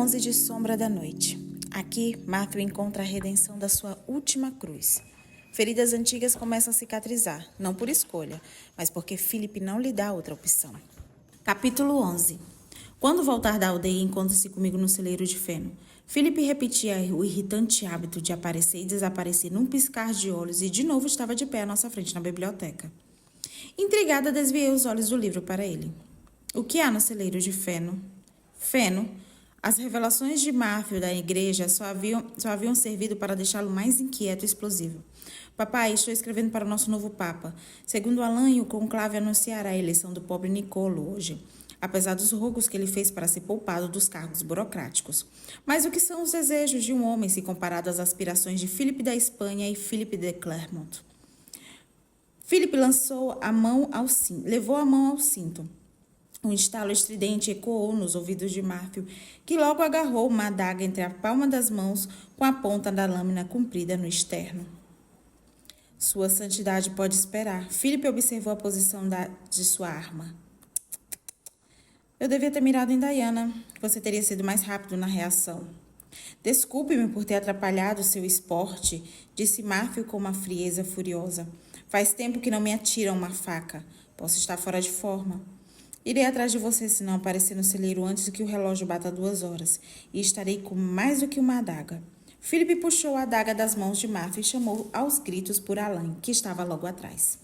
11 de Sombra da Noite. Aqui, Matthew encontra a redenção da sua última cruz. Feridas antigas começam a cicatrizar, não por escolha, mas porque Philip não lhe dá outra opção. Capítulo 11. Quando voltar da aldeia, encontra-se comigo no celeiro de feno. Philip repetia o irritante hábito de aparecer e desaparecer num piscar de olhos e de novo estava de pé à nossa frente na biblioteca. Intrigada, desviei os olhos do livro para ele. O que há no celeiro de feno? Feno. As revelações de Matthew da igreja só haviam servido para deixá-lo mais inquieto e explosivo. Papai, estou escrevendo para o nosso novo Papa. Segundo Alain, o conclave anunciará a eleição do pobre Nicolo hoje, apesar dos rogos que ele fez para ser poupado dos cargos burocráticos. Mas o que são os desejos de um homem se comparado às aspirações de Philip da Espanha e Philip de Clermont? Philip levou a mão ao cinto. Um estalo estridente ecoou nos ouvidos de Matthew, que logo agarrou uma adaga entre a palma das mãos com a ponta da lâmina comprida no externo. Sua santidade pode esperar. Philip observou a posição de sua arma. Eu devia ter mirado em Diana. Você teria sido mais rápido na reação. Desculpe-me por ter atrapalhado seu esporte, disse Matthew com uma frieza furiosa. Faz tempo que não me atiram uma faca. Posso estar fora de forma. Irei atrás de você se não aparecer no celeiro antes que o relógio bata 2 horas, e estarei com mais do que uma adaga. Philip puxou a adaga das mãos de Matthew e chamou aos gritos por Alain, que estava logo atrás.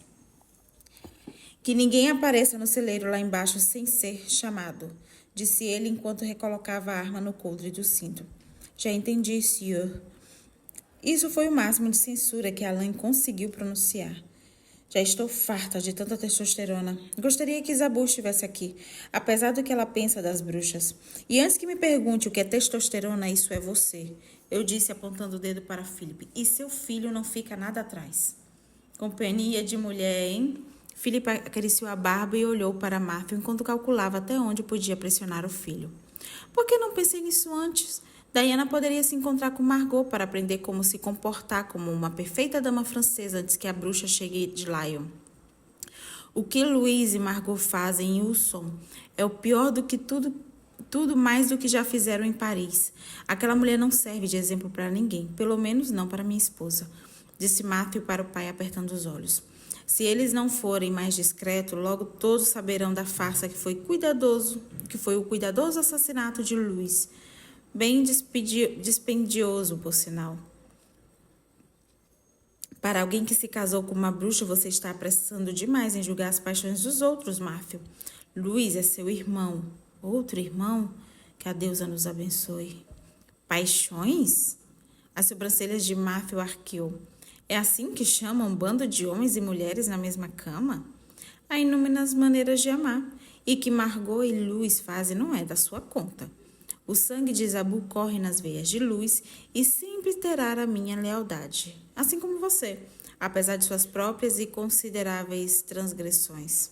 Que ninguém apareça no celeiro lá embaixo sem ser chamado, disse ele enquanto recolocava a arma no coldre do cinto. Já entendi, senhor. Isso foi o máximo de censura que Alain conseguiu pronunciar. Já estou farta de tanta testosterona. Gostaria que Isabu estivesse aqui, apesar do que ela pensa das bruxas. E antes que me pergunte o que é testosterona, isso é você. Eu disse apontando o dedo para Philip. E seu filho não fica nada atrás. Companhia de mulher, hein? Philip acariciou a barba e olhou para Matthew enquanto calculava até onde podia pressionar o filho. Por que não pensei nisso antes? Diana poderia se encontrar com Margot para aprender como se comportar como uma perfeita dama francesa antes que a bruxa chegue de Lyon. O que Louise e Margot fazem em Usson é o pior do que tudo mais do que já fizeram em Paris. Aquela mulher não serve de exemplo para ninguém, pelo menos não para minha esposa, disse Matthew para o pai apertando os olhos. Se eles não forem mais discretos, logo todos saberão da farsa que foi o cuidadoso assassinato de Louise. Bem dispendioso, por sinal. Para alguém que se casou com uma bruxa, você está apressando demais em julgar as paixões dos outros, Matthew. Luiz é seu irmão. Outro irmão? Que a deusa nos abençoe. Paixões? As sobrancelhas de Matthew arqueou. É assim que chamam um bando de homens e mulheres na mesma cama? Há inúmeras maneiras de amar. E que Margot e Luiz fazem não é da sua conta. O sangue de Isabu corre nas veias de Luz e sempre terá a minha lealdade, assim como você, apesar de suas próprias e consideráveis transgressões.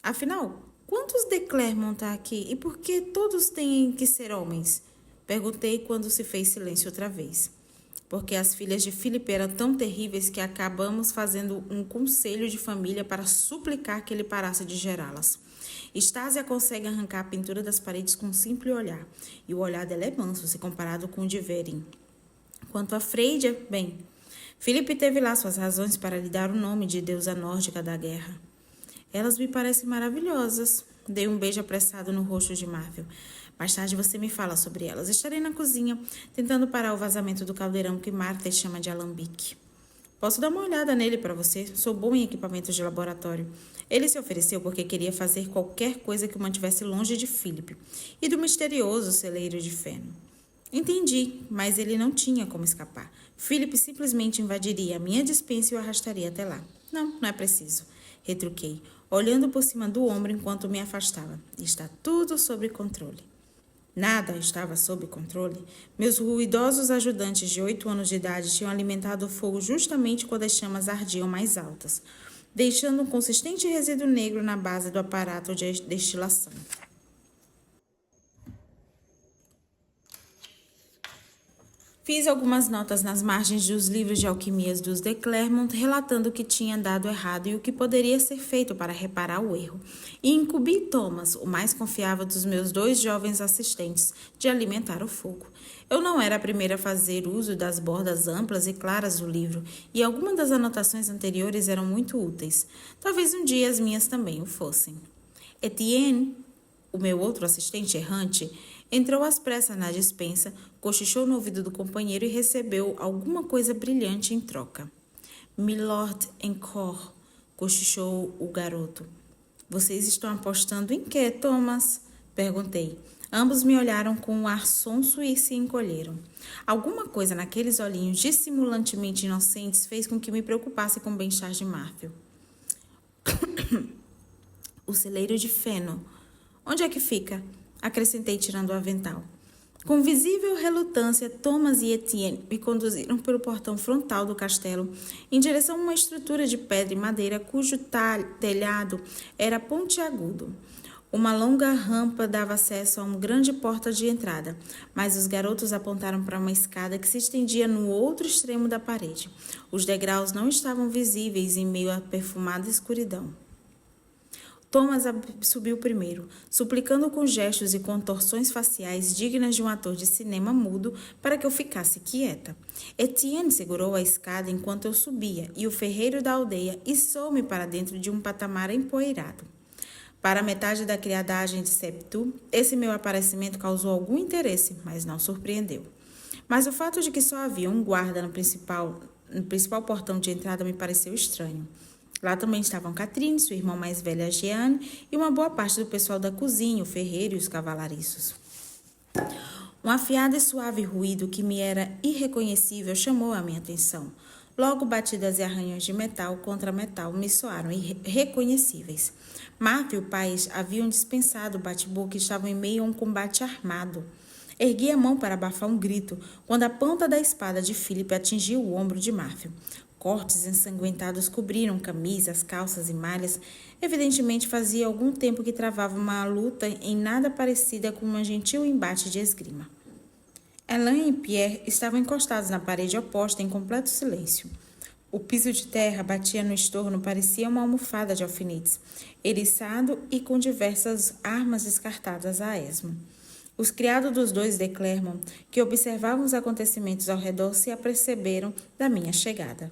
Afinal, quantos de Clermont há aqui e por que todos têm que ser homens? Perguntei quando se fez silêncio outra vez. Porque as filhas de Philip eram tão terríveis que acabamos fazendo um conselho de família para suplicar que ele parasse de gerá-las. Stásia consegue arrancar a pintura das paredes com um simples olhar, e o olhar dela é manso se comparado com o de Verin. Quanto a Freyja, bem, Philip teve lá suas razões para lhe dar o nome de deusa nórdica da guerra. Elas me parecem maravilhosas. Dei um beijo apressado no rosto de Matthew. Mais tarde você me fala sobre elas. Estarei na cozinha, tentando parar o vazamento do caldeirão que Martha chama de alambique. Posso dar uma olhada nele para você? Sou bom em equipamentos de laboratório. Ele se ofereceu porque queria fazer qualquer coisa que o mantivesse longe de Philip e do misterioso celeiro de feno. Entendi, mas ele não tinha como escapar. Philip simplesmente invadiria a minha despensa e o arrastaria até lá. Não é preciso, retruquei, olhando por cima do ombro enquanto me afastava. Está tudo sob controle. Nada estava sob controle. Meus ruidosos ajudantes de 8 anos de idade tinham alimentado o fogo justamente quando as chamas ardiam mais altas, deixando um consistente resíduo negro na base do aparato de destilação. Fiz algumas notas nas margens dos livros de alquimias dos de Clermont, relatando o que tinha dado errado e o que poderia ser feito para reparar o erro. E incumbi Thomas, o mais confiável dos meus 2 jovens assistentes, de alimentar o fogo. Eu não era a primeira a fazer uso das bordas amplas e claras do livro, e algumas das anotações anteriores eram muito úteis. Talvez um dia as minhas também o fossem. Etienne, o meu outro assistente errante, entrou às pressas na despensa, cochichou no ouvido do companheiro e recebeu alguma coisa brilhante em troca. Milord encore, cochichou o garoto. Vocês estão apostando em quê, Thomas? Perguntei. Ambos me olharam com um ar sonso e se encolheram. Alguma coisa naqueles olhinhos dissimulantemente inocentes fez com que me preocupasse com o bem-estar de Matthew. O celeiro de feno. Onde é que fica? Acrescentei tirando o avental. Com visível relutância, Thomas e Etienne me conduziram pelo portão frontal do castelo, em direção a uma estrutura de pedra e madeira cujo telhado era pontiagudo. Uma longa rampa dava acesso a uma grande porta de entrada, mas os garotos apontaram para uma escada que se estendia no outro extremo da parede. Os degraus não estavam visíveis em meio à perfumada escuridão. Thomas subiu primeiro, suplicando com gestos e contorções faciais dignas de um ator de cinema mudo para que eu ficasse quieta. Etienne segurou a escada enquanto eu subia e o ferreiro da aldeia içou-me para dentro de um patamar empoeirado. Para metade da criadagem de Septu, esse meu aparecimento causou algum interesse, mas não surpreendeu. Mas o fato de que só havia um guarda no principal portão de entrada me pareceu estranho. Lá também estavam Catherine, sua irmã mais velha Jeanne, e uma boa parte do pessoal da cozinha, o ferreiro e os cavalariços. Um afiado e suave ruído que me era irreconhecível chamou a minha atenção. Logo, batidas e arranhões de metal contra metal me soaram irreconhecíveis. Marta e o pai haviam dispensado o bate-boca e estavam em meio a um combate armado. Ergui a mão para abafar um grito, quando a ponta da espada de Philip atingiu o ombro de Matthew. Cortes ensanguentados cobriram camisas, calças e malhas. Evidentemente fazia algum tempo que travava uma luta em nada parecida com um gentil embate de esgrima. Alain e Pierre estavam encostados na parede oposta em completo silêncio. O piso de terra batia no estorno, parecia uma almofada de alfinetes, eriçado e com diversas armas descartadas a esmo. Os criados dos 2 de Clermont, que observavam os acontecimentos ao redor, se aperceberam da minha chegada.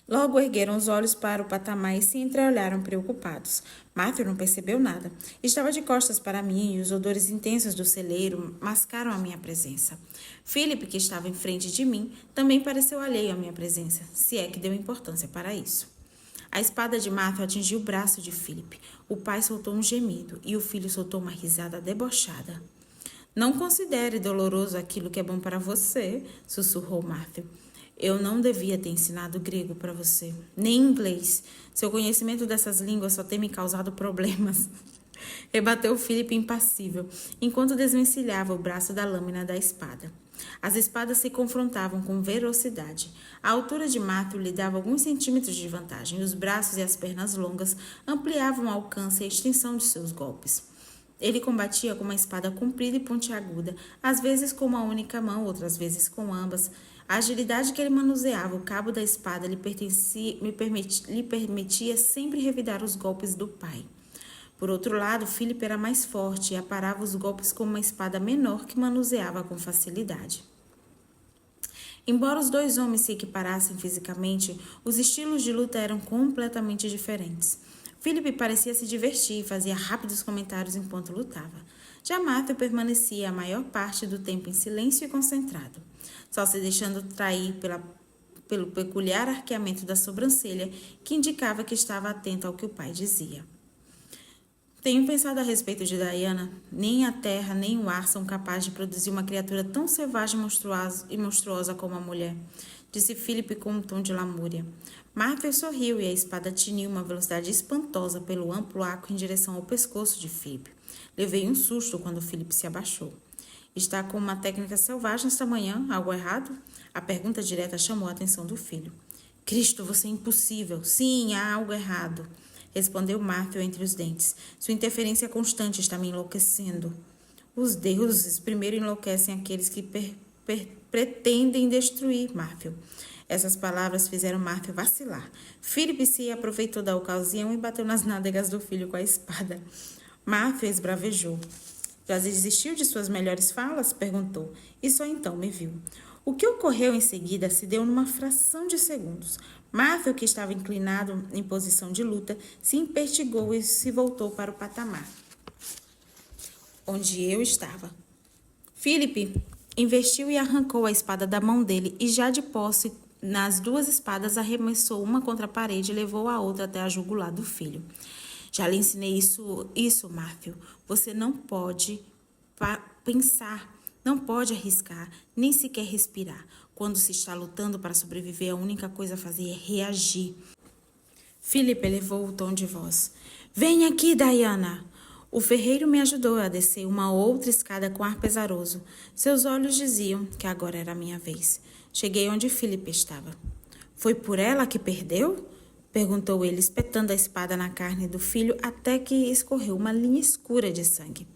Logo ergueram os olhos para o patamar e se entreolharam preocupados. Matthew não percebeu nada. Estava de costas para mim e os odores intensos do celeiro mascaram a minha presença. Philip, que estava em frente de mim, também pareceu alheio à minha presença, se é que deu importância para isso. A espada de Matthew atingiu o braço de Philip. O pai soltou um gemido e o filho soltou uma risada debochada. Não considere doloroso aquilo que é bom para você, sussurrou Matthew. Eu não devia ter ensinado grego para você, nem inglês. Seu conhecimento dessas línguas só tem me causado problemas. Rebateu Philip impassível, enquanto desvencilhava o braço da lâmina da espada. As espadas se confrontavam com velocidade. A altura de Matthew lhe dava alguns centímetros de vantagem, e os braços e as pernas longas ampliavam o alcance e a extensão de seus golpes. Ele combatia com uma espada comprida e pontiaguda, às vezes com uma única mão, outras vezes com ambas. A agilidade que ele manuseava o cabo da espada lhe permitia sempre revidar os golpes do pai. Por outro lado, Philip era mais forte e aparava os golpes com uma espada menor que manuseava com facilidade. Embora os 2 homens se equiparassem fisicamente, os estilos de luta eram completamente diferentes. Philip parecia se divertir e fazia rápidos comentários enquanto lutava. Já Matthew permanecia a maior parte do tempo em silêncio e concentrado, só se deixando trair pelo peculiar arqueamento da sobrancelha que indicava que estava atento ao que o pai dizia. Tenho pensado a respeito de Diana. Nem a terra nem o ar são capazes de produzir uma criatura tão selvagem e monstruosa como a mulher, disse Philip com um tom de lamúria. Matthew sorriu e a espada tiniu uma velocidade espantosa pelo amplo arco em direção ao pescoço de Philip. Levei um susto quando Philip se abaixou. Está com uma técnica selvagem esta manhã? Algo errado? A pergunta direta chamou a atenção do filho. Cristo, você é impossível. Sim, há algo errado, respondeu Matthew entre os dentes. Sua interferência constante está me enlouquecendo. Os deuses primeiro enlouquecem aqueles que pretendem destruir Matthew. Essas palavras fizeram Matthew vacilar. Philip se aproveitou da ocasião e bateu nas nádegas do filho com a espada. Matthew esbravejou. Já desistiu de suas melhores falas? Perguntou, e só então me viu. O que ocorreu em seguida se deu numa fração de segundos. Matthew, que estava inclinado em posição de luta, se impertigou e se voltou para o patamar onde eu estava. Philip investiu e arrancou a espada da mão dele e, já de posse nas duas espadas, arremessou uma contra a parede e levou a outra até a jugular do filho. Já lhe ensinei isso, Matthew. Você não pode pensar, não pode arriscar, nem sequer respirar. Quando se está lutando para sobreviver, a única coisa a fazer é reagir. Philip elevou o tom de voz. Vem aqui, Diana! O ferreiro me ajudou a descer uma outra escada com ar pesaroso. Seus olhos diziam que agora era a minha vez. Cheguei onde Philip estava. Foi por ela que perdeu? Perguntou ele, espetando a espada na carne do filho até que escorreu uma linha escura de sangue.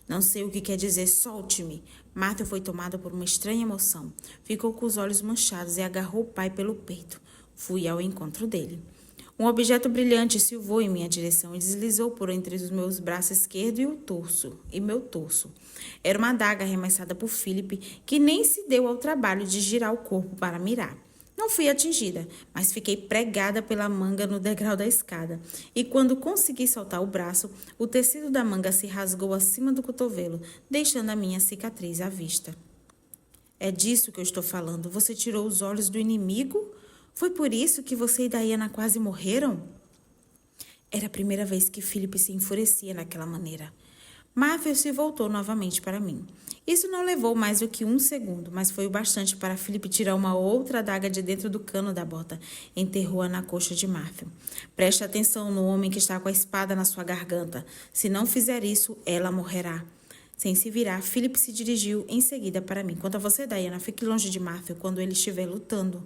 Não sei o que quer dizer, solte-me. Matthew foi tomado por uma estranha emoção. Ficou com os olhos manchados e agarrou o pai pelo peito. Fui ao encontro dele. Um objeto brilhante silvou em minha direção e deslizou por entre os meus braços esquerdo e meu torso. Era uma adaga arremessada por Philip, que nem se deu ao trabalho de girar o corpo para mirar. Não fui atingida, mas fiquei pregada pela manga no degrau da escada. E quando consegui soltar o braço, o tecido da manga se rasgou acima do cotovelo, deixando a minha cicatriz à vista. É disso que eu estou falando. Você tirou os olhos do inimigo? Foi por isso que você e Diana quase morreram? Era a primeira vez que Philip se enfurecia daquela maneira. Matthew se voltou novamente para mim. Isso não levou mais do que 1 segundo, mas foi o bastante para Philip tirar uma outra adaga de dentro do cano da bota. Enterrou-a na coxa de Matthew. Preste atenção no homem que está com a espada na sua garganta. Se não fizer isso, ela morrerá. Sem se virar, Philip se dirigiu em seguida para mim. Quanto a você, Diana, fique longe de Matthew quando ele estiver lutando.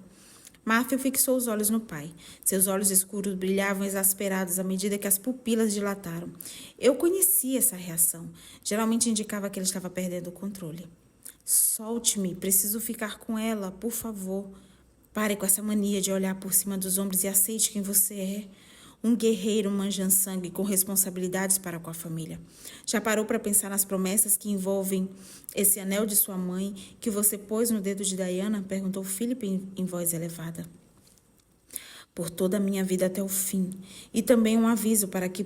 Matthew fixou os olhos no pai. Seus olhos escuros brilhavam exasperados à medida que as pupilas dilataram. Eu conhecia essa reação. Geralmente indicava que ele estava perdendo o controle. Solte-me, preciso ficar com ela, por favor. Pare com essa mania de olhar por cima dos ombros e aceite quem você é. Um guerreiro manjando-sangue com responsabilidades para com a família. Já parou para pensar nas promessas que envolvem esse anel de sua mãe que você pôs no dedo de Diana? Perguntou Philip em voz elevada. Por toda a minha vida até o fim. E também um aviso para que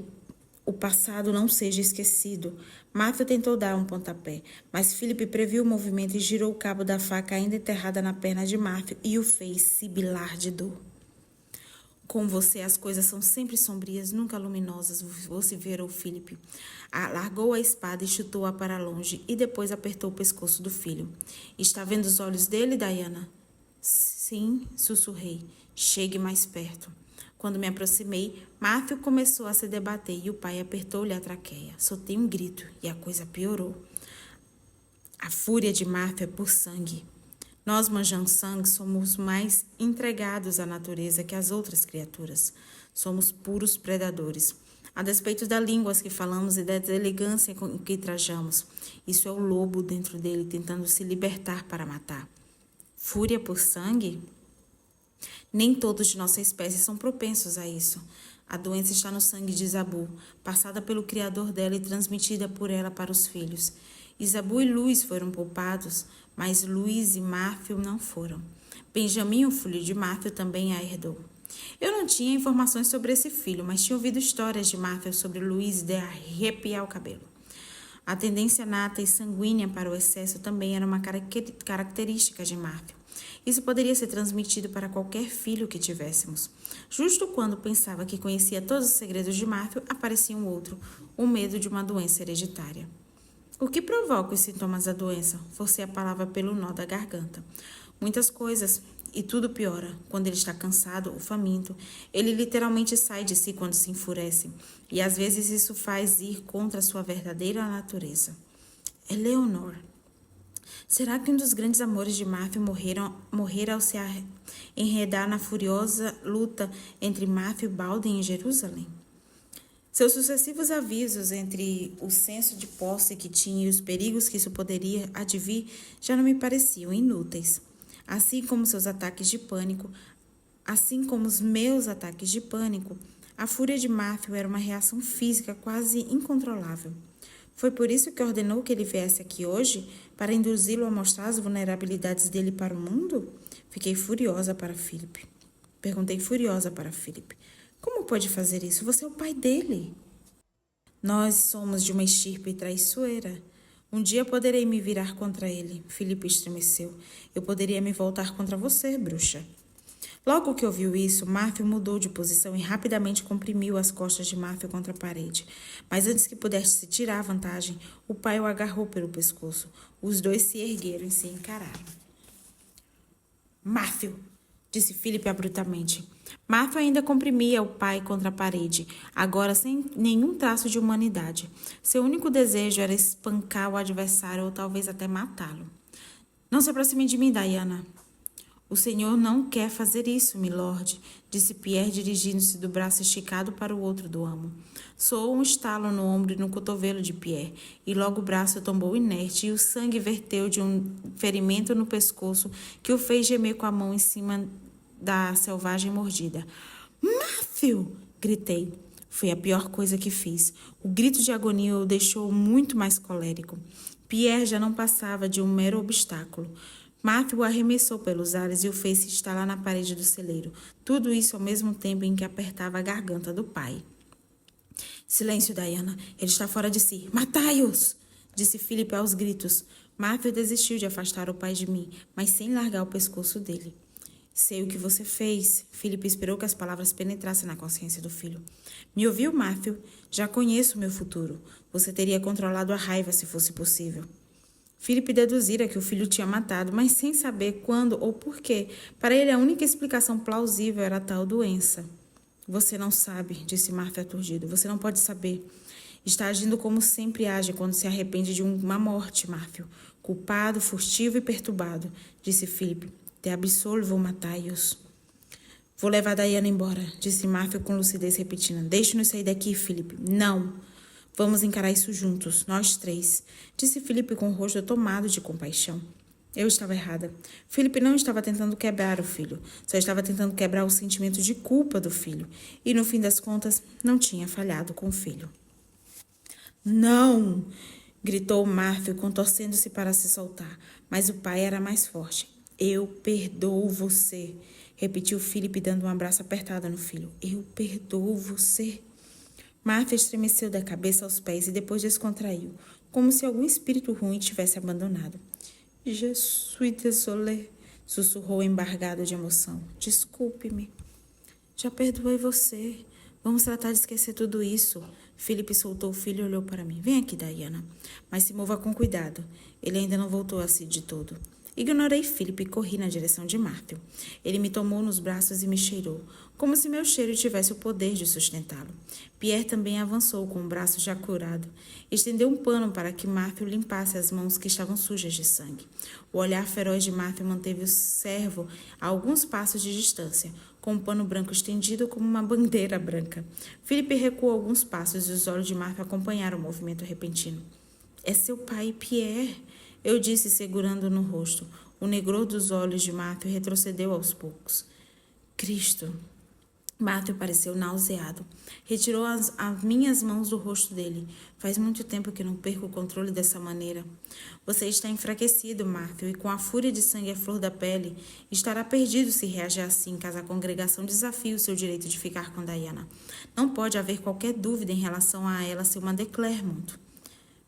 o passado não seja esquecido. Matthew tentou dar um pontapé, mas Philip previu o movimento e girou o cabo da faca ainda enterrada na perna de Matthew e o fez sibilar de dor. Com você, as coisas são sempre sombrias, nunca luminosas, vociferou Philip. Largou a espada e chutou-a para longe, e depois apertou o pescoço do filho. Está vendo os olhos dele, Diana? Sim, sussurrei. Chegue mais perto. Quando me aproximei, Matthew começou a se debater e o pai apertou-lhe a traqueia. Soltei um grito e a coisa piorou. A fúria de Matthew é por sangue. Nós, Manjansang, somos mais entregados à natureza que as outras criaturas. Somos puros predadores. A despeito das línguas que falamos e da deselegância com que trajamos. Isso é o lobo dentro dele tentando se libertar para matar. Fúria por sangue? Nem todos de nossa espécie são propensos a isso. A doença está no sangue de Zabu, passada pelo criador dela e transmitida por ela para os filhos. Zabu e Luiz foram poupados, mas Luiz e Matthew não foram. Benjamin, o filho de Matthew, também a herdou. Eu não tinha informações sobre esse filho, mas tinha ouvido histórias de Matthew sobre Luiz de arrepiar o cabelo. A tendência nata e sanguínea para o excesso também era uma característica de Matthew. Isso poderia ser transmitido para qualquer filho que tivéssemos. Justo quando pensava que conhecia todos os segredos de Matthew, aparecia um outro, o medo de uma doença hereditária. O que provoca os sintomas da doença? Forcei a palavra pelo nó da garganta. Muitas coisas, e tudo piora. Quando ele está cansado ou faminto, ele literalmente sai de si quando se enfurece. E às vezes isso faz ir contra a sua verdadeira natureza. Eleanor. Será que um dos grandes amores de Matthew morrera ao se enredar na furiosa luta entre Matthew e Baldwin em Jerusalém? Seus sucessivos avisos entre o senso de posse que tinha e os perigos que isso poderia advir já não me pareciam inúteis. Assim como seus ataques de pânico, assim como os meus ataques de pânico, a fúria de Matthew era uma reação física quase incontrolável. Foi por isso que ordenou que ele viesse aqui hoje, para induzi-lo a mostrar as vulnerabilidades dele para o mundo? Perguntei furiosa para Philip. Como pode fazer isso? Você é o pai dele. Nós somos de uma estirpe traiçoeira. Um dia poderei me virar contra ele. Philip estremeceu. Eu poderia me voltar contra você, bruxa. Logo que ouviu isso, Matthew mudou de posição e rapidamente comprimiu as costas de Matthew contra a parede. Mas antes que pudesse se tirar a vantagem, o pai o agarrou pelo pescoço. Os dois se ergueram e se encararam. Matthew, disse Philip abruptamente. Matthew ainda comprimia o pai contra a parede, agora sem nenhum traço de humanidade. Seu único desejo era espancar o adversário ou talvez até matá-lo. Não se aproxime de mim, Diana. O senhor não quer fazer isso, milord, disse Pierre, dirigindo-se do braço esticado para o outro do amo. Soou um estalo no ombro e no cotovelo de Pierre, e logo o braço tombou inerte e o sangue verteu de um ferimento no pescoço que o fez gemer com a mão em cima da selvagem mordida. Matthew! Gritei. Foi a pior coisa que fiz. O grito de agonia o deixou muito mais colérico. Pierre já não passava de um mero obstáculo. Matthew o arremessou pelos ares e o fez se estalar na parede do celeiro. Tudo isso ao mesmo tempo em que apertava a garganta do pai. Silêncio, Diana. Ele está fora de si. Matai-os! Disse Philip aos gritos. Matthew desistiu de afastar o pai de mim, mas sem largar o pescoço dele. Sei o que você fez. Philip esperou que as palavras penetrassem na consciência do filho. Me ouviu, Matthew? Já conheço o meu futuro. Você teria controlado a raiva se fosse possível. Philip deduzira que o filho tinha matado, mas sem saber quando ou por quê. Para ele, a única explicação plausível era a tal doença. Você não sabe, disse Matthew aturdido. Você não pode saber. Está agindo como sempre age quando se arrepende de uma morte, Matthew. Culpado, furtivo e perturbado, disse Philip. Te absolvo, Matai-os. Vou levar Diana embora, disse Matthew com lucidez repetindo. Deixe-nos sair daqui, Philip. Não. Vamos encarar isso juntos, nós três, disse Philip com o rosto tomado de compaixão. Eu estava errada. Philip não estava tentando quebrar o filho, só estava tentando quebrar o sentimento de culpa do filho. E, no fim das contas, não tinha falhado com o filho. Não! Gritou Matthew, contorcendo-se para se soltar, mas o pai era mais forte. Eu perdoo você, repetiu Philip, dando um abraço apertado no filho. Eu perdoo você. Matthew estremeceu da cabeça aos pés e depois descontraiu, como se algum espírito ruim tivesse abandonado. Je suis désolé, sussurrou embargado de emoção. Desculpe-me. Já perdoei você. Vamos tratar de esquecer tudo isso. Philip soltou o filho e olhou para mim. Vem aqui, Diana. Mas se mova com cuidado. Ele ainda não voltou a si de todo. Ignorei Philip e corri na direção de Matthew. Ele me tomou nos braços e me cheirou, como se meu cheiro tivesse o poder de sustentá-lo. Pierre também avançou com o braço já curado. Estendeu um pano para que Matthew limpasse as mãos que estavam sujas de sangue. O olhar feroz de Matthew manteve o servo a alguns passos de distância, com um pano branco estendido como uma bandeira branca. Philip recuou alguns passos e os olhos de Matthew acompanharam o movimento repentino. É seu pai, Pierre, eu disse, segurando no rosto. O negror dos olhos de Matthew retrocedeu aos poucos. Cristo! Matthew pareceu nauseado. Retirou as minhas mãos do rosto dele. Faz muito tempo que não perco o controle dessa maneira. Você está enfraquecido, Matthew, e com a fúria de sangue à flor da pele, estará perdido se reagir assim, caso a congregação desafie o seu direito de ficar com Diana. Não pode haver qualquer dúvida em relação a ela ser uma de Clermont.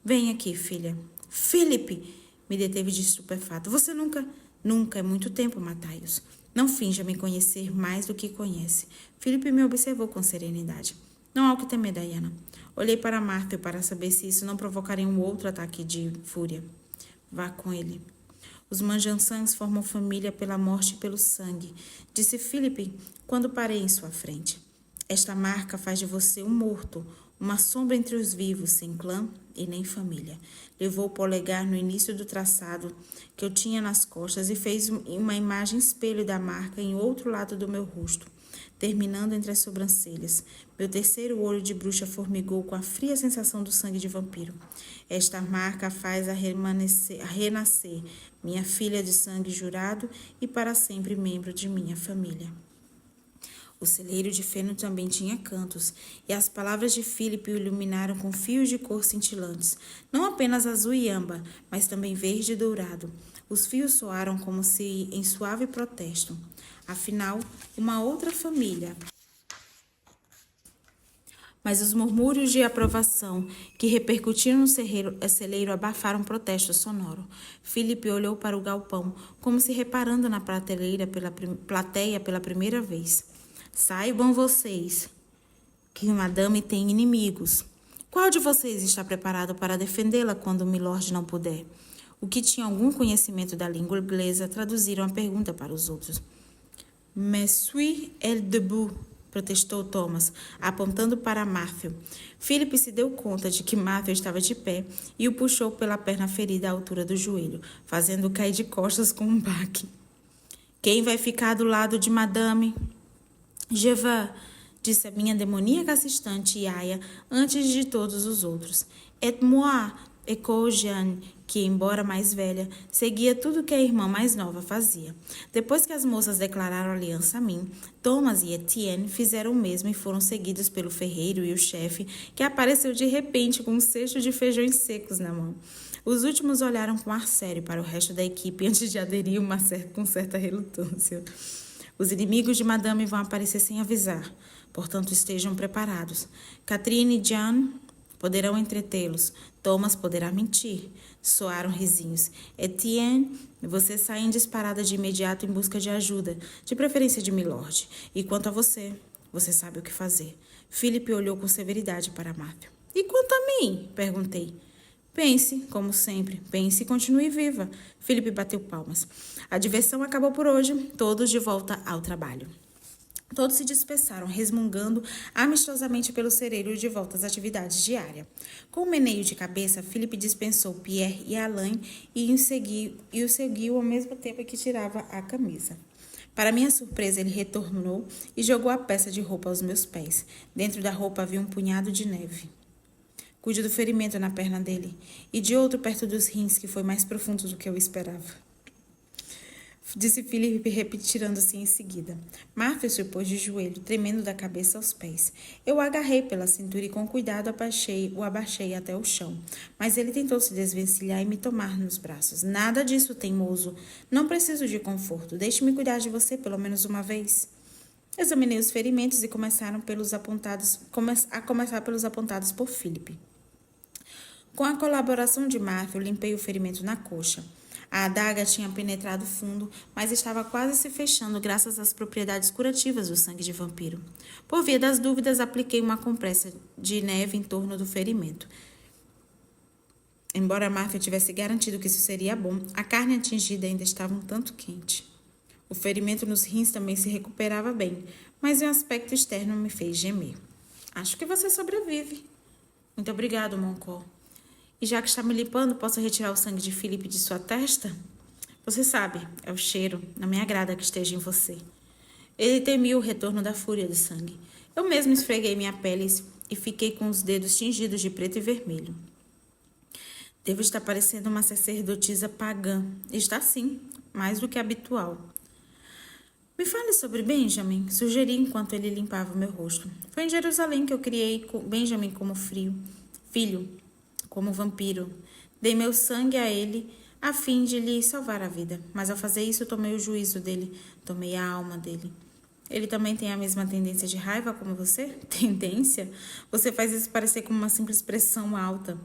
Vem aqui, filha. Philip! Me deteve de estupefato. Você nunca é muito tempo, Matai-os. Não finja me conhecer mais do que conhece. Philip me observou com serenidade. Não há o que temer, Diana. Olhei para Matthew para saber se isso não provocaria um outro ataque de fúria. Vá com ele. Os Manjansangs formam família pela morte e pelo sangue, disse Philip quando parei em sua frente. Esta marca faz de você um morto, uma sombra entre os vivos, sem clã e nem família. Levou o polegar no início do traçado que eu tinha nas costas e fez uma imagem espelho da marca em outro lado do meu rosto. terminando entre as sobrancelhas. Meu terceiro olho de bruxa formigou com a fria sensação do sangue de vampiro. Esta marca a faz a renascer, minha filha de sangue jurado e para sempre membro de minha família. O celeiro de feno também tinha cantos, e as palavras de Filipe o iluminaram com fios de cor cintilantes, não apenas azul e âmbar, mas também verde e dourado. Os fios soaram como se em suave protesto. Afinal, uma outra família. Mas os murmúrios de aprovação que repercutiram no celeiro abafaram um protesto sonoro. Filipe olhou para o galpão, como se reparando na plateia pela primeira vez. Saibam vocês que Madame tem inimigos. Qual de vocês está preparado para defendê-la quando o Milord não puder? O que tinha algum conhecimento da língua inglesa traduziram a pergunta para os outros. Monsieur est debout, protestou Thomas, apontando para Matthew. Philip se deu conta de que Matthew estava de pé e o puxou pela perna ferida à altura do joelho, fazendo-o cair de costas com um baque. Quem vai ficar do lado de Madame? Je vais, disse a minha demoníaca assistente Yaya antes de todos os outros. Et moi, ecoou Jeanne, que, embora mais velha, seguia tudo que a irmã mais nova fazia. Depois que as moças declararam aliança a mim, Thomas e Etienne fizeram o mesmo e foram seguidos pelo ferreiro e o chefe, que apareceu de repente com um cesto de feijões secos na mão. Os últimos olharam com ar sério para o resto da equipe antes de aderir com certa relutância. Os inimigos de Madame vão aparecer sem avisar, portanto estejam preparados. Catherine e Jeanne poderão entretê-los. Thomas poderá mentir. Soaram risinhos. Etienne, você sai em disparada de imediato em busca de ajuda, de preferência de Milord. E quanto a você, você sabe o que fazer. Philip olhou com severidade para Matthew. E quanto a mim? Perguntei. Pense, como sempre, pense e continue viva. Philip bateu palmas. A diversão acabou por hoje, todos de volta ao trabalho. Todos se dispersaram, resmungando amistosamente pelo cereiro de volta às atividades diárias. Com um meneio de cabeça, Philip dispensou Pierre e Alain e o seguiu ao mesmo tempo que tirava a camisa. Para minha surpresa, ele retornou e jogou a peça de roupa aos meus pés. Dentro da roupa havia um punhado de neve. Cuide do ferimento na perna dele e de outro perto dos rins, que foi mais profundo do que eu esperava. Disse Philip, retirando-se em seguida. Matthew se pôs de joelho, tremendo da cabeça aos pés. Eu o agarrei pela cintura e com cuidado o abaixei até o chão. Mas ele tentou se desvencilhar e me tomar nos braços. Nada disso, teimoso. Não preciso de conforto. Deixe-me cuidar de você pelo menos uma vez. Examinei os ferimentos e começar pelos apontados por Philip. Com a colaboração de Matthew, limpei o ferimento na coxa. A adaga tinha penetrado fundo, mas estava quase se fechando graças às propriedades curativas do sangue de vampiro. Por via das dúvidas, apliquei uma compressa de neve em torno do ferimento. Embora Matthew tivesse garantido que isso seria bom, a carne atingida ainda estava um tanto quente. O ferimento nos rins também se recuperava bem, mas o aspecto externo me fez gemer. Acho que você sobrevive. Muito obrigado, Moncor. E já que está me limpando, posso retirar o sangue de Philip de sua testa? Você sabe, é o cheiro. Não me agrada que esteja em você. Ele temia o retorno da fúria do sangue. Eu mesmo esfreguei minha pele e fiquei com os dedos tingidos de preto e vermelho. Devo estar parecendo uma sacerdotisa pagã. Está sim, mais do que habitual. Me fale sobre Benjamin, sugeri enquanto ele limpava o meu rosto. Foi em Jerusalém que eu criei Benjamin como filho, como vampiro. Dei meu sangue a ele a fim de lhe salvar a vida. Mas ao fazer isso, tomei o juízo dele, tomei a alma dele. Ele também tem a mesma tendência de raiva como você? Tendência? Você faz isso parecer como uma simples pressão alta.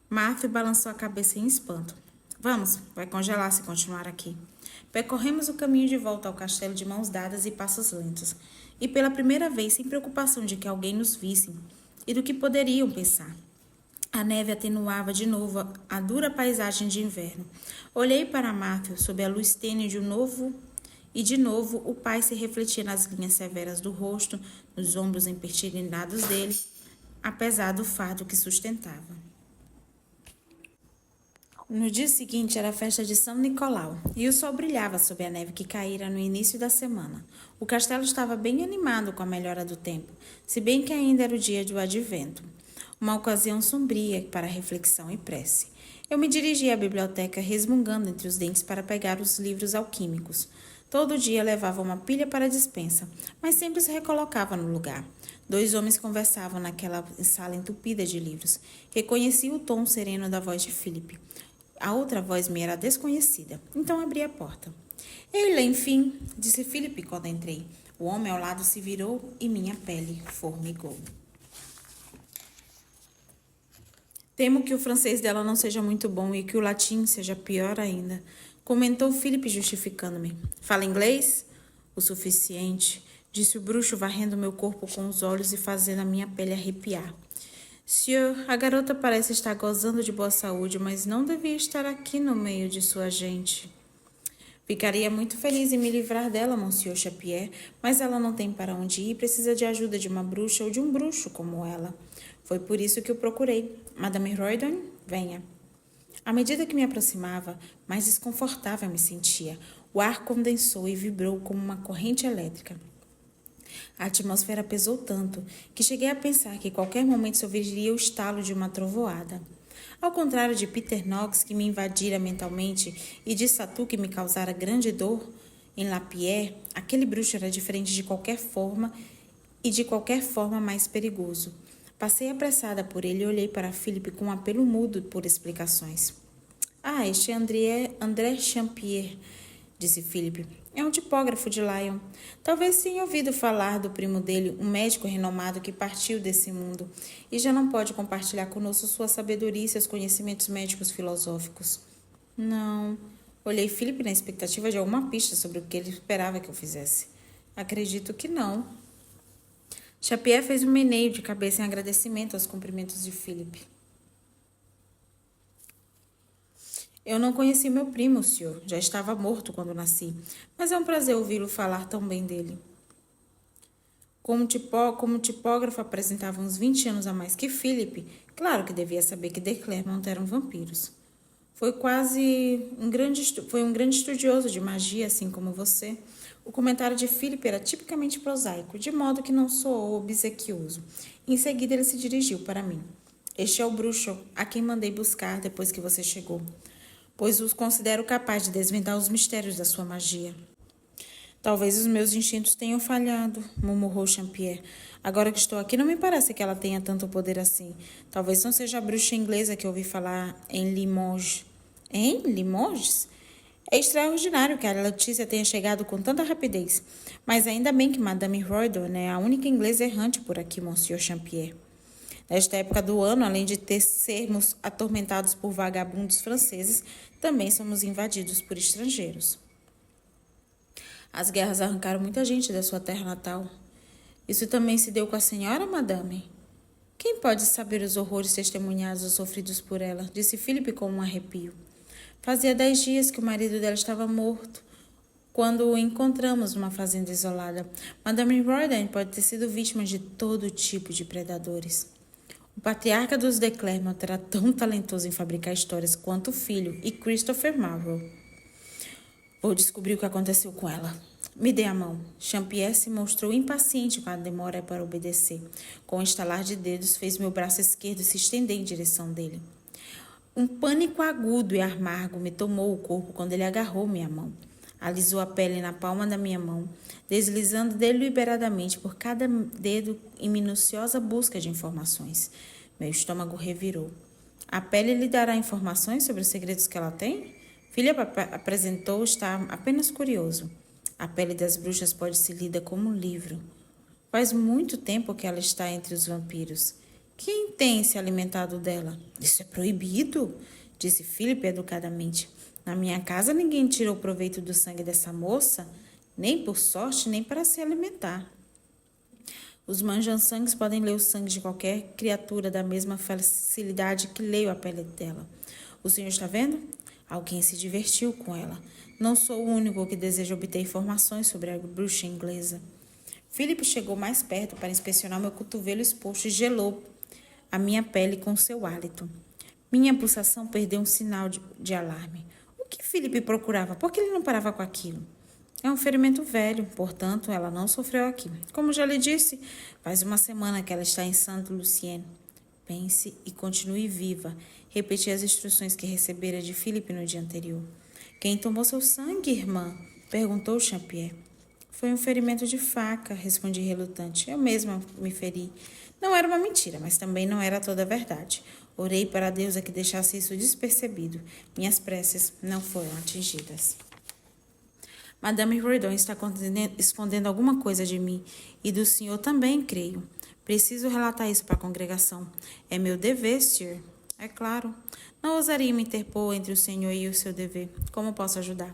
Matthew balançou a cabeça em espanto. Vamos, vai congelar se continuar aqui. Percorremos o caminho de volta ao castelo de mãos dadas e passos lentos. E pela primeira vez, sem preocupação de que alguém nos visse e do que poderiam pensar. A neve atenuava de novo a dura paisagem de inverno. Olhei para Matthew sob a luz tênue de novo o pai se refletia nas linhas severas do rosto, nos ombros empertinados dele, apesar do fardo que sustentava. No dia seguinte era a festa de São Nicolau, e o sol brilhava sob a neve que caíra no início da semana. O castelo estava bem animado com a melhora do tempo, se bem que ainda era o dia do advento. Uma ocasião sombria para reflexão e prece. Eu me dirigi à biblioteca resmungando entre os dentes para pegar os livros alquímicos. Todo dia levava uma pilha para a despensa, mas sempre se recolocava no lugar. 2 homens conversavam naquela sala entupida de livros. Reconheci o tom sereno da voz de Philip. A outra voz me era desconhecida, então abri a porta. Eila, enfim, disse Philip quando entrei. O homem ao lado se virou e minha pele formigou. Temo que o francês dela não seja muito bom e que o latim seja pior ainda, comentou Philip justificando-me. Fala inglês? O suficiente, disse o bruxo varrendo meu corpo com os olhos e fazendo a minha pele arrepiar. Senhor, a garota parece estar gozando de boa saúde, mas não devia estar aqui no meio de sua gente. Ficaria muito feliz em me livrar dela, Monsieur Chapier, mas ela não tem para onde ir e precisa de ajuda de uma bruxa ou de um bruxo como ela. Foi por isso que o procurei. Madame Roydon, venha. À medida que me aproximava, mais desconfortável me sentia. O ar condensou e vibrou como uma corrente elétrica. A atmosfera pesou tanto que cheguei a pensar que qualquer momento se ouviria o estalo de uma trovoada. Ao contrário de Peter Knox, que me invadira mentalmente, e de Satu, que me causara grande dor, em Lapierre, aquele bruxo era diferente de qualquer forma e de qualquer forma mais perigoso. Passei apressada por ele e olhei para Philip com um apelo mudo por explicações. Ah, este é André Champier, disse Philip. É um tipógrafo de Lyon. Talvez tenha ouvido falar do primo dele, um médico renomado que partiu desse mundo e já não pode compartilhar conosco sua sabedoria e seus conhecimentos médicos filosóficos. Não. Olhei Philip na expectativa de alguma pista sobre o que ele esperava que eu fizesse. Acredito que não. Chapier fez um meneio de cabeça em agradecimento aos cumprimentos de Philip. Eu não conheci meu primo, senhor. Já estava morto quando nasci. Mas é um prazer ouvi-lo falar tão bem dele. Como tipógrafo apresentava uns 20 anos a mais que Philip, claro que devia saber que de Clermont eram vampiros. Foi um grande estudioso de magia, assim como você. O comentário de Philip era tipicamente prosaico, de modo que não soou obsequioso. Em seguida, ele se dirigiu para mim. Este é o bruxo a quem mandei buscar depois que você chegou, pois os considero capaz de desvendar os mistérios da sua magia. Talvez os meus instintos tenham falhado, murmurou Champier. Agora que estou aqui, não me parece que ela tenha tanto poder assim. Talvez não seja a bruxa inglesa que ouvi falar em Limoges. Em Limoges? É extraordinário que a Letícia tenha chegado com tanta rapidez. Mas ainda bem que Madame Roydon é a única inglesa errante por aqui, Monsieur Champier. Nesta época do ano, além de sermos atormentados por vagabundos franceses, também somos invadidos por estrangeiros. As guerras arrancaram muita gente da sua terra natal. Isso também se deu com a senhora, madame? Quem pode saber os horrores testemunhados ou sofridos por ela? Disse Philip com um arrepio. Fazia 10 dias que o marido dela estava morto, quando o encontramos numa fazenda isolada. Madame Roydon pode ter sido vítima de todo tipo de predadores. O patriarca dos de Clermont era tão talentoso em fabricar histórias quanto o filho e Christopher Marlowe. Vou descobrir o que aconteceu com ela. Me dê a mão. Champier se mostrou impaciente com a demora para obedecer. Com um estalar de dedos, fez meu braço esquerdo se estender em direção dele. Um pânico agudo e amargo me tomou o corpo quando ele agarrou minha mão. Alisou a pele na palma da minha mão, deslizando deliberadamente por cada dedo em minuciosa busca de informações. Meu estômago revirou. A pele lhe dará informações sobre os segredos que ela tem? Philip apresentou estar apenas curioso. A pele das bruxas pode ser lida como um livro. Faz muito tempo que ela está entre os vampiros. Quem tem se alimentado dela? Isso é proibido, disse Philip educadamente. Na minha casa ninguém tirou proveito do sangue dessa moça, nem por sorte, nem para se alimentar. Os manjansangues podem ler o sangue de qualquer criatura da mesma facilidade que leio a pele dela. O senhor está vendo? Alguém se divertiu com ela. Não sou o único que deseja obter informações sobre a bruxa inglesa. Philip chegou mais perto para inspecionar meu cotovelo exposto e gelou a minha pele com seu hálito. Minha pulsação perdeu um sinal de alarme. O que Philip procurava? Por que ele não parava com aquilo? É um ferimento velho, portanto, ela não sofreu aqui. Como já lhe disse, faz uma semana que ela está em Saint-Lucien. Pense e continue viva. Repeti as instruções que recebera de Philip no dia anterior. Quem tomou seu sangue, irmã? Perguntou Champier. Foi um ferimento de faca, respondi relutante. Eu mesma me feri. Não era uma mentira, mas também não era toda a verdade. Orei para a deusa que deixasse isso despercebido. Minhas preces não foram atingidas. Madame Redon está escondendo alguma coisa de mim e do senhor também, creio. Preciso relatar isso para a congregação. É meu dever, senhor. É claro. Não ousaria me interpor entre o senhor e o seu dever. Como posso ajudar?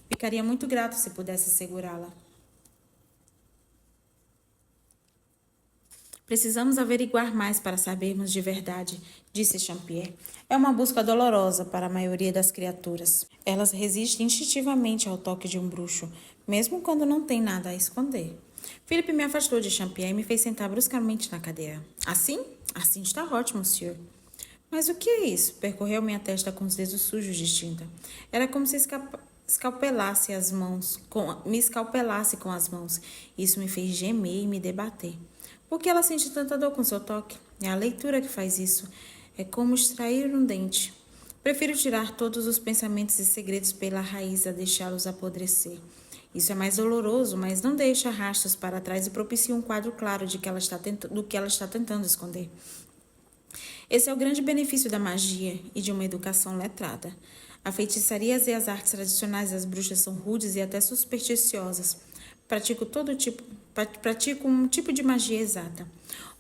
Ficaria muito grato se pudesse segurá-la. Precisamos averiguar mais para sabermos de verdade, disse Champier. É uma busca dolorosa para a maioria das criaturas. Elas resistem instintivamente ao toque de um bruxo, mesmo quando não tem nada a esconder. Philip me afastou de Champier e me fez sentar bruscamente na cadeira. Assim? Assim está ótimo, senhor. Mas o que é isso? Percorreu minha testa com os dedos sujos de tinta. Era como se escalpelasse me escalpelasse com as mãos. Isso me fez gemer e me debater. Por que ela sente tanta dor com seu toque? É a leitura que faz isso. É como extrair um dente. Prefiro tirar todos os pensamentos e segredos pela raiz a deixá-los apodrecer. Isso é mais doloroso, mas não deixa rastros para trás e propicia um quadro claro do que ela está tentando esconder. Esse é o grande benefício da magia e de uma educação letrada. A feitiçaria e as artes tradicionais das bruxas são rudes e até supersticiosas. Pratico um tipo de magia exata.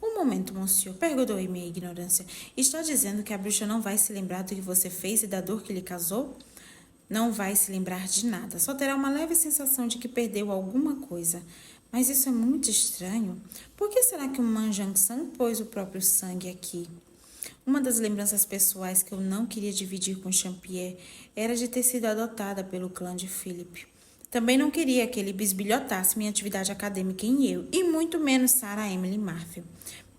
Um momento, monsieur. Perdoe minha ignorância. Está dizendo que a bruxa não vai se lembrar do que você fez e da dor que lhe causou? Não vai se lembrar de nada. Só terá uma leve sensação de que perdeu alguma coisa. Mas isso é muito estranho. Por que será que o Manjang-san pôs o próprio sangue aqui? Uma das lembranças pessoais que eu não queria dividir com Champier era de ter sido adotada pelo clã de Philip. Também não queria que ele bisbilhotasse minha atividade acadêmica em eu, e muito menos Sarah Emily Marfield.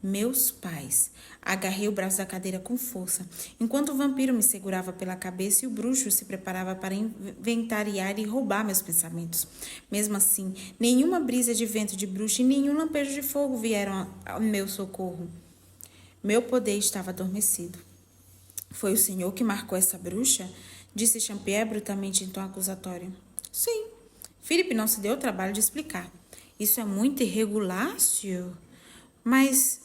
Meus pais. Agarrei o braço da cadeira com força, enquanto o vampiro me segurava pela cabeça e o bruxo se preparava para inventariar e roubar meus pensamentos. Mesmo assim, nenhuma brisa de vento de bruxo e nenhum lampejo de fogo vieram ao meu socorro. Meu poder estava adormecido. Foi o senhor que marcou essa bruxa? Disse Champier brutamente em tom acusatório. Sim. Philip não se deu o trabalho de explicar. Isso é muito irregular, senhor. Mas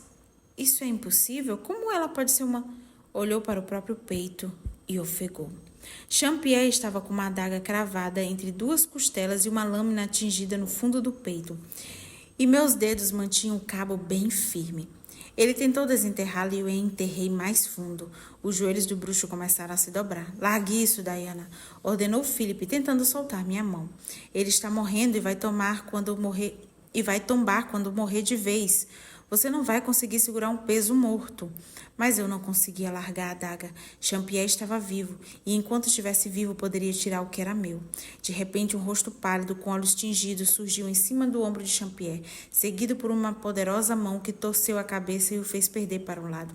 isso é impossível? Como ela pode ser uma... Olhou para o próprio peito e ofegou. Champier estava com uma adaga cravada entre duas costelas e uma lâmina atingida no fundo do peito. E meus dedos mantinham o cabo bem firme. Ele tentou desenterrá-lo e eu enterrei mais fundo. Os joelhos do bruxo começaram a se dobrar. Largue isso, Diana, ordenou Philip, tentando soltar minha mão. Ele está morrendo e vai tombar quando morrer de vez. Você não vai conseguir segurar um peso morto. Mas eu não conseguia largar a adaga. Champier estava vivo, e enquanto estivesse vivo, poderia tirar o que era meu. De repente, um rosto pálido, com olhos tingidos, surgiu em cima do ombro de Champier, seguido por uma poderosa mão que torceu a cabeça e o fez perder para um lado,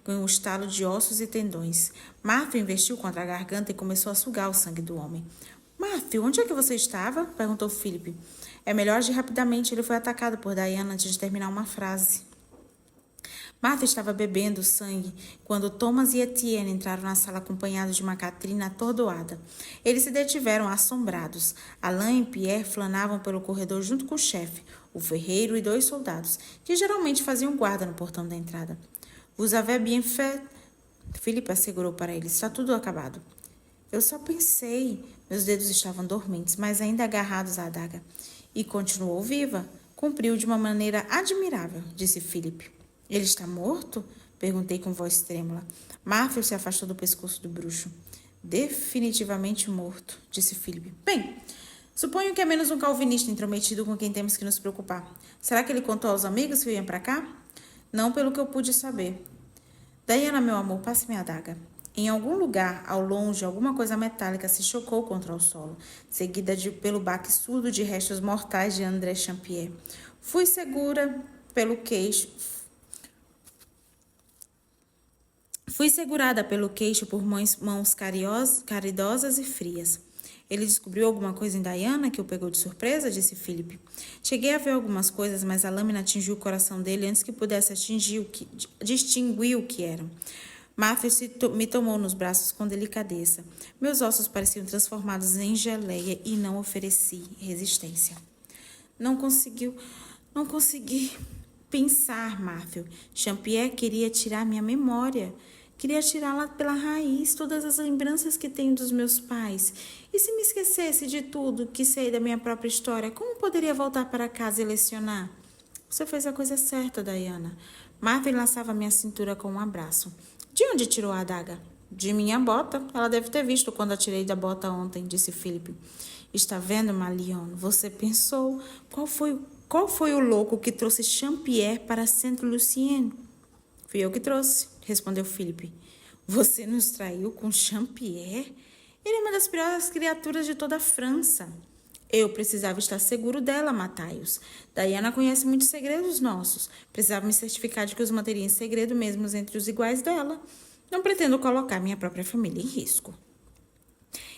com um estalo de ossos e tendões. Matthew investiu contra a garganta e começou a sugar o sangue do homem. Matthew, onde é que você estava? Perguntou Philip. É melhor agir rapidamente. Ele foi atacado por Diana antes de terminar uma frase. Martha estava bebendo sangue quando Thomas e Etienne entraram na sala acompanhados de uma Catrina atordoada. Eles se detiveram assombrados. Alain e Pierre flanavam pelo corredor junto com o chefe, o ferreiro e 2 soldados, que geralmente faziam guarda no portão da entrada. Vous avez bien fait? Philippe assegurou para eles. Está tudo acabado. Eu só pensei. Meus dedos estavam dormentes, mas ainda agarrados à adaga. E continuou viva. Cumpriu de uma maneira admirável, disse Philip. Ele está morto? Perguntei com voz trêmula. Matthew se afastou do pescoço do bruxo. Definitivamente morto, disse Philip. Bem, suponho que é menos um calvinista intrometido com quem temos que nos preocupar. Será que ele contou aos amigos que vinham para cá? Não pelo que eu pude saber. Diana, meu amor, passe minha adaga. Em algum lugar, ao longe, alguma coisa metálica se chocou contra o solo, seguida pelo baque surdo de restos mortais de André Champier. Fui segura pelo queixo. Fui segurada pelo queixo por mãos caridosas e frias. Ele descobriu alguma coisa em Diana que o pegou de surpresa, disse Philip. Cheguei a ver algumas coisas, mas a lâmina atingiu o coração dele antes que pudesse distinguir o que eram. Matthew me tomou nos braços com delicadeza. Meus ossos pareciam transformados em geleia e não ofereci resistência. Não consegui pensar, Matthew. Jean-Pierre queria tirar minha memória. Queria tirá-la pela raiz, todas as lembranças que tenho dos meus pais. E se me esquecesse de tudo que sei da minha própria história, como poderia voltar para casa e lecionar? Você fez a coisa certa, Diana. Marvin laçava minha cintura com um abraço. De onde tirou a adaga? De minha bota. Ela deve ter visto quando a tirei da bota ontem, disse Philip. Está vendo, Malion? Você pensou? Qual foi o louco que trouxe Jean-Pierre para Saint-Lucien? Fui eu que trouxe, respondeu Philip. Você nos traiu com Jean-Pierre? Ele é uma das piores criaturas de toda a França. Eu precisava estar seguro dela, Matthaios. Diana conhece muitos segredos nossos. Precisava me certificar de que os manteria em segredo mesmo entre os iguais dela. Não pretendo colocar minha própria família em risco.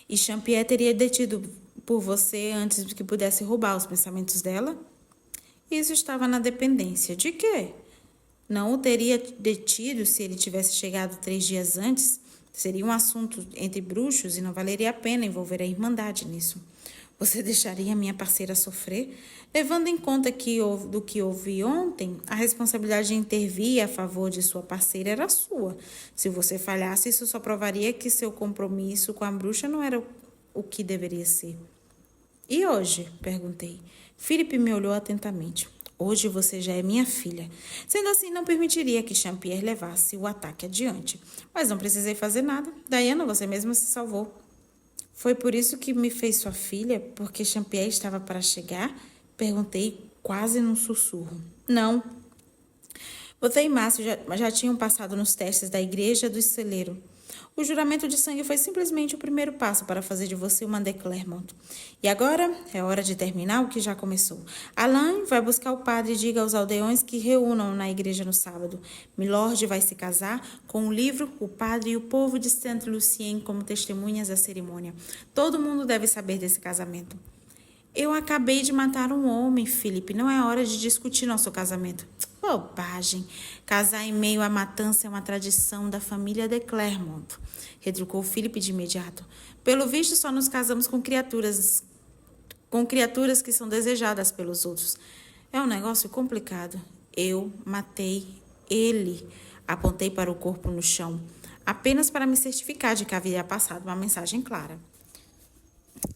E Jean-Pierre teria detido por você antes de que pudesse roubar os pensamentos dela? Isso estava na dependência. De quê? Não o teria detido se ele tivesse chegado 3 dias antes. Seria um assunto entre bruxos e não valeria a pena envolver a Irmandade nisso. Você deixaria minha parceira sofrer? Levando em conta do que houve ontem, a responsabilidade de intervir a favor de sua parceira era sua. Se você falhasse, isso só provaria que seu compromisso com a bruxa não era o que deveria ser. E hoje? Perguntei. Philip me olhou atentamente. Hoje você já é minha filha. Sendo assim, não permitiria que Jean-Pierre levasse o ataque adiante. Mas não precisei fazer nada. Diana, você mesma se salvou. Foi por isso que me fez sua filha? Porque Jean-Pierre estava para chegar? Perguntei quase num sussurro. Não. Você e Márcio já tinham passado nos testes da igreja do celeiro. O juramento de sangue foi simplesmente o primeiro passo para fazer de você uma de Clermont. E agora é hora de terminar o que já começou. Alain vai buscar o padre e diga aos aldeões que reúnam na igreja no sábado. Milord vai se casar com o livro, o padre e o povo de Saint-Lucien como testemunhas da cerimônia. Todo mundo deve saber desse casamento. Eu acabei de matar um homem, Philip. Não é hora de discutir nosso casamento. Bobagem. Casar em meio à matança é uma tradição da família de Clermont, retrucou Philip de imediato. Pelo visto, só nos casamos com criaturas que são desejadas pelos outros. É um negócio complicado. Eu matei ele. Apontei para o corpo no chão, apenas para me certificar de que havia passado uma mensagem clara.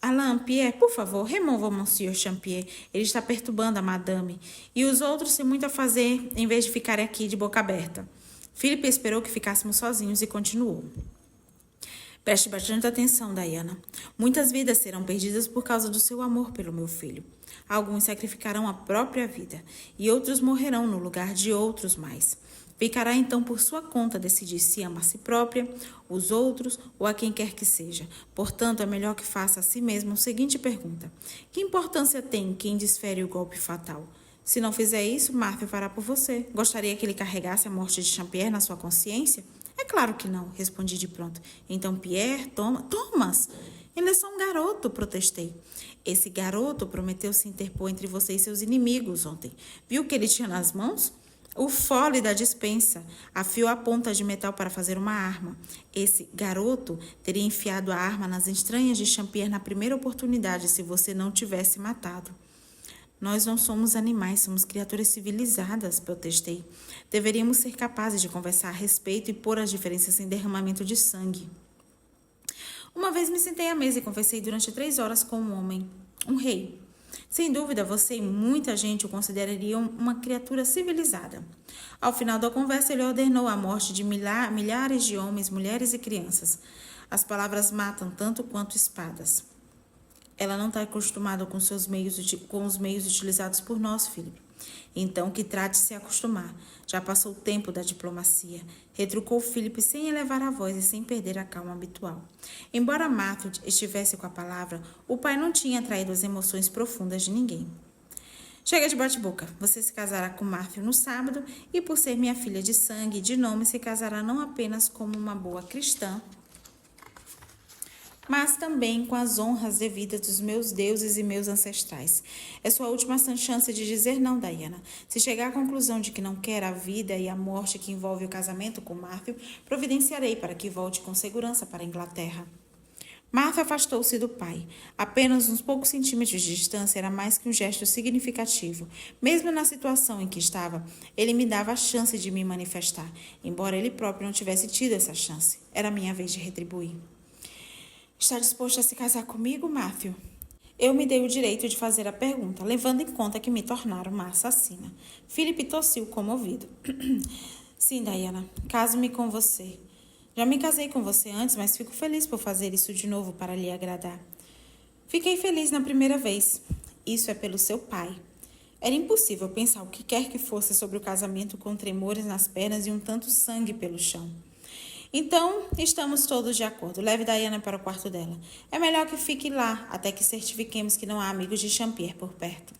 Alain, Pierre, por favor, remova o Monsieur Jean-Pierre. Ele está perturbando a madame. E os outros têm muito a fazer em vez de ficarem aqui de boca aberta. Philip esperou que ficássemos sozinhos e continuou. Preste bastante atenção, Diana. Muitas vidas serão perdidas por causa do seu amor pelo meu filho. Alguns sacrificarão a própria vida e outros morrerão no lugar de outros mais. Ficará então por sua conta decidir se ama a si própria, os outros ou a quem quer que seja. Portanto, é melhor que faça a si mesmo a seguinte pergunta. Que importância tem quem desfere o golpe fatal? Se não fizer isso, Martha fará por você. Gostaria que ele carregasse a morte de Jean-Pierre na sua consciência? É claro que não, respondi de pronto. Então, Pierre, Thomas, ele é só um garoto, protestei. Esse garoto prometeu se interpor entre você e seus inimigos ontem. Viu o que ele tinha nas mãos? O fole da despensa afiou a ponta de metal para fazer uma arma. Esse garoto teria enfiado a arma nas entranhas de Jean-Pierre na primeira oportunidade se você não tivesse matado. Nós não somos animais, somos criaturas civilizadas, protestei. Deveríamos ser capazes de conversar a respeito e pôr as diferenças sem derramamento de sangue. Uma vez me sentei à mesa e conversei durante 3 horas com um homem, um rei. Sem dúvida, você e muita gente o considerariam uma criatura civilizada. Ao final da conversa, ele ordenou a morte de milhares de homens, mulheres e crianças. As palavras matam tanto quanto espadas. Ela não está acostumada com os meios utilizados por nós, Philip. Então, que trate de se acostumar. Já passou o tempo da diplomacia. Retrucou Philip sem elevar a voz e sem perder a calma habitual. Embora Matthew estivesse com a palavra, o pai não tinha atraído as emoções profundas de ninguém. Chega de bate-boca. Você se casará com Matthew no sábado e, por ser minha filha de sangue e de nome, se casará não apenas como uma boa cristã, mas também com as honras devidas dos meus deuses e meus ancestrais. É sua última chance de dizer não, Diana. Se chegar à conclusão de que não quer a vida e a morte que envolve o casamento com Matthew, providenciarei para que volte com segurança para a Inglaterra. Martha afastou-se do pai. Apenas uns poucos centímetros de distância era mais que um gesto significativo. Mesmo na situação em que estava, ele me dava a chance de me manifestar, embora ele próprio não tivesse tido essa chance. Era minha vez de retribuir. Está disposto a se casar comigo, Matthew? Eu me dei o direito de fazer a pergunta, levando em conta que me tornaram uma assassina. Philip tossiu comovido. Sim, Diana, caso-me com você. Já me casei com você antes, mas fico feliz por fazer isso de novo para lhe agradar. Fiquei feliz na primeira vez. Isso é pelo seu pai. Era impossível pensar o que quer que fosse sobre o casamento com tremores nas pernas e um tanto sangue pelo chão. Então, estamos todos de acordo. Leve Diana para o quarto dela. É melhor que fique lá, até que certifiquemos que não há amigos de Champier por perto.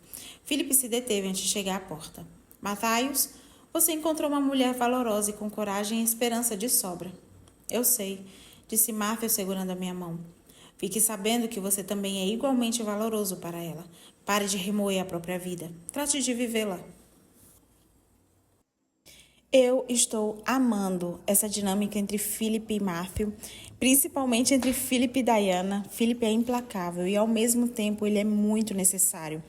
Philip se deteve antes de chegar à porta. Mathias, você encontrou uma mulher valorosa e com coragem e esperança de sobra. Eu sei, disse Matthew segurando a minha mão. Fique sabendo que você também é igualmente valoroso para ela. Pare de remoer a própria vida. Trate de vivê-la. Eu estou amando essa dinâmica entre Philip e Matthew, principalmente entre Philip e Diana. Philip é implacável e, ao mesmo tempo, ele é muito necessário.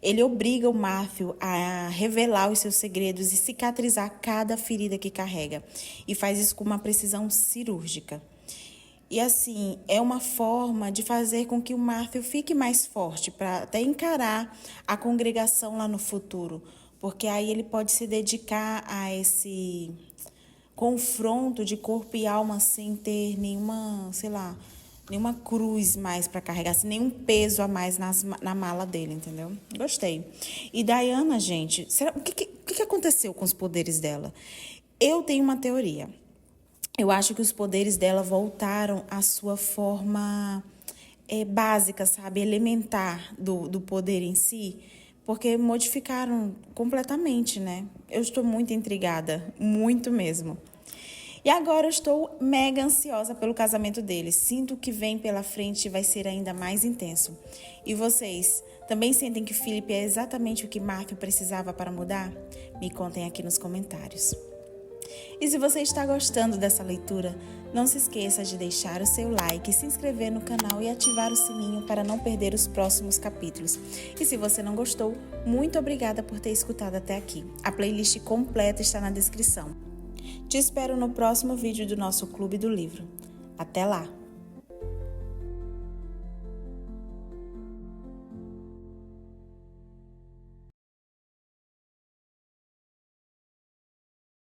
Ele obriga o Matthew a revelar os seus segredos e cicatrizar cada ferida que carrega. E faz isso com uma precisão cirúrgica. E assim, é uma forma de fazer com que o Matthew fique mais forte para até encarar a congregação lá no futuro. Porque aí ele pode se dedicar a esse confronto de corpo e alma sem ter nenhuma, nenhuma cruz mais para carregar, sem nenhum peso a mais na mala dele, entendeu? Gostei. E Diana, gente, o que aconteceu com os poderes dela? Eu tenho uma teoria. Eu acho que os poderes dela voltaram à sua forma básica, sabe? Elementar do poder em si. Porque modificaram completamente, né? Eu estou muito intrigada, muito mesmo. E agora eu estou mega ansiosa pelo casamento deles. Sinto que vem pela frente e vai ser ainda mais intenso. E vocês, também sentem que Philip é exatamente o que Matthew precisava para mudar? Me contem aqui nos comentários. E se você está gostando dessa leitura, não se esqueça de deixar o seu like, se inscrever no canal e ativar o sininho para não perder os próximos capítulos. E se você não gostou, muito obrigada por ter escutado até aqui. A playlist completa está na descrição. Te espero no próximo vídeo do nosso Clube do Livro. Até lá!